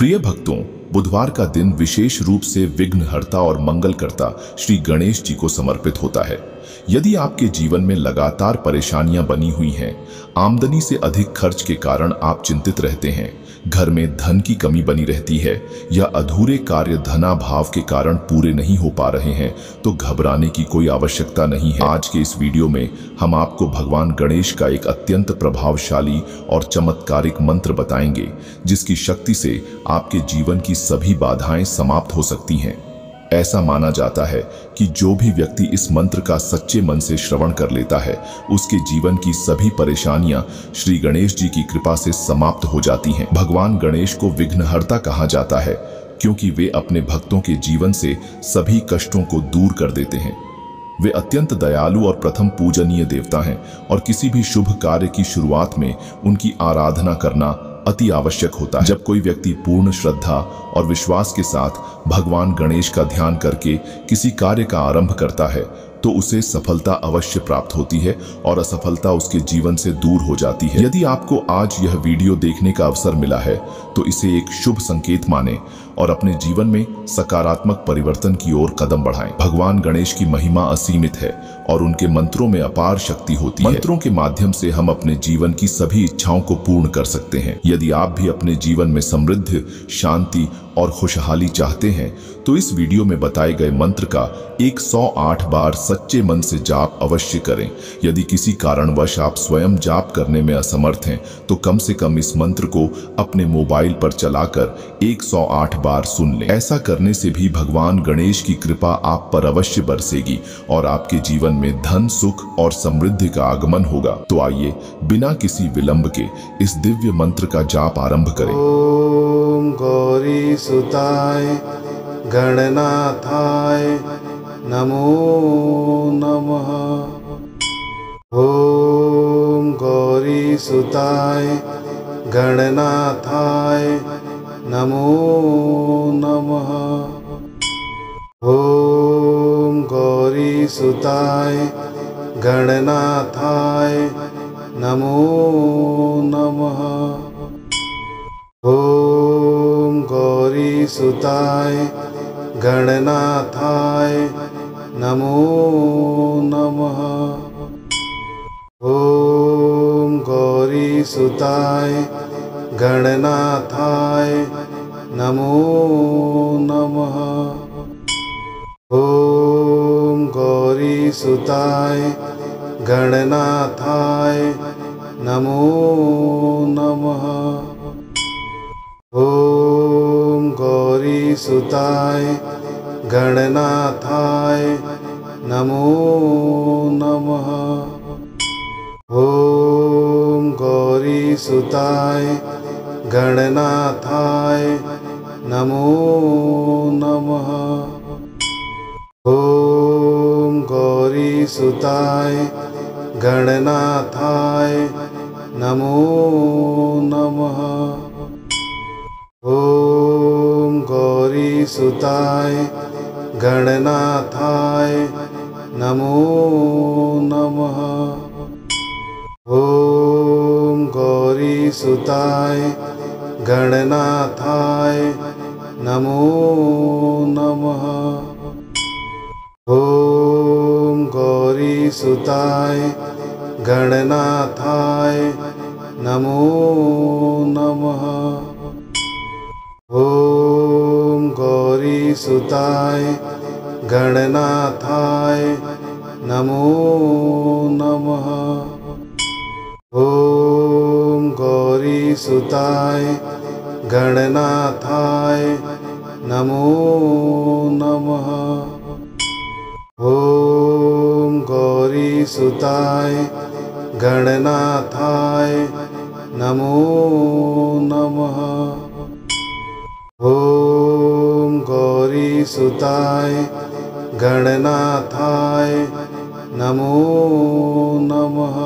प्रिय भक्तों, बुधवार का दिन विशेष रूप से विघ्नहर्ता और मंगलकर्ता श्री गणेश जी को समर्पित होता है। यदि आपके जीवन में लगातार परेशानियां बनी हुई हैं, आमदनी से अधिक खर्च के कारण आप चिंतित रहते हैं, घर में धन की कमी बनी रहती है या अधूरे कार्य धनाभाव के कारण पूरे नहीं हो पा रहे हैं, तो घबराने की कोई आवश्यकता नहीं है। आज के इस वीडियो में हम आपको भगवान गणेश का एक अत्यंत प्रभावशाली और चमत्कारिक मंत्र बताएंगे, जिसकी शक्ति से आपके जीवन की सभी बाधाएं समाप्त हो सकती हैं। ऐसा माना जाता है कि जो भी व्यक्ति इस मंत्र का सच्चे मन से श्रवण कर लेता है, उसके जीवन की सभी परेशानियां श्री गणेश जी की कृपा से समाप्त हो जाती हैं। भगवान गणेश को विघ्नहर्ता कहा जाता है क्योंकि वे अपने भक्तों के जीवन से सभी कष्टों को दूर कर देते हैं। वे अत्यंत दयालु और प्रथम पूजनीय देवता हैं और किसी भी शुभ कार्य की शुरुआत में उनकी आराधना करना अति आवश्यक होता है। जब कोई व्यक्ति पूर्ण श्रद्धा और विश्वास के साथ भगवान गणेश का ध्यान करके किसी कार्य का आरंभ करता है, तो उसे सफलता अवश्य प्राप्त होती है और असफलता उसके जीवन से दूर हो जाती है। यदि आपको आज यह वीडियो देखने का अवसर मिला है, तो इसे एक शुभ संकेत माने और अपने जीवन में सकारात्मक परिवर्तन की ओर कदम बढ़ाएं। भगवान गणेश की महिमा असीमित है और उनके मंत्रों में अपार शक्ति होती है। मंत्रों के माध्यम से हम अपने जीवन की सभी इच्छाओं को पूर्ण कर सकते हैं। यदि आप भी अपने जीवन में समृद्धि, शांति और खुशहाली चाहते हैं, तो इस वीडियो में बताए गए मंत्र का 108 बार सच्चे मन से जाप अवश्य करें। यदि किसी कारणवश आप स्वयं जाप करने में असमर्थ हैं, तो कम से कम इस मंत्र को अपने मोबाइल पर चलाकर 108 बार सुन लें। ऐसा करने से भी भगवान गणेश की कृपा आप पर अवश्य बरसेगी और आपके जीवन में धन, सुख और समृद्धि का आगमन होगा। तो आइए बिना किसी विलंब के इस दिव्य मंत्र का जाप आरंभ करें। ओम गौरी सुताय गणनाथाय नमो नमः। ओम गौरी सुताय गणनाथाय नमो नमः। ओम गौरी सुताय गणनाथाय नमो नमः। ओम गौरी सुताय गणनाथाय नमो नमः। ओम गौरी सुताय गणनाथाय नमो नमः। ओम गौरी सुताय गणनाथाय नमो नमः। ओम गौरी सुताय गणनाथाय नमो नमः। ओम गौरी सुताय गणनाथाय नमो नमः। ओम गौरी सुताय गणनाथाय नमो नमः। ओम गौरी सुताय गणनाथाय नमो नमः। ओम गौरी सुताय गणनाथाय नमो नमः। ओम गौरी सुताय गणनाथाय नमो नमः। ओम गौरी सुताय गणनाथाय नमो नमः। ओम गौरी सुताय गणनाथाय नमो नमः। ओम गौरी सुताय गणनाथाय नमो नमः। ओम गौरी सुताय गणनाथाय नमो नमः।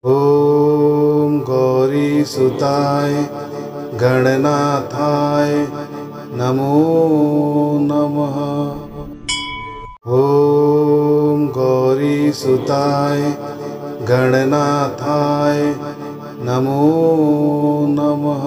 ओम गौरी सुताय गणनाथाय नमो नमः। ओम गौरी सुताय गणनाथाय नमो नमः।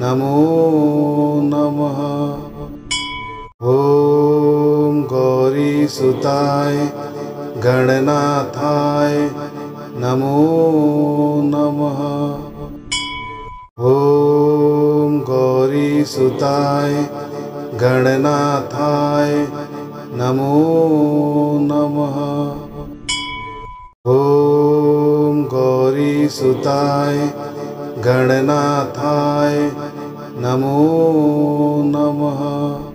नमो नमः। ॐ गौरीसुताय गणनाथाय नमो नमः। ॐ गौरीसुताय गणनाथाय नमो नमः। ॐ गौरीसुताय गणनाथाय नमो नमः।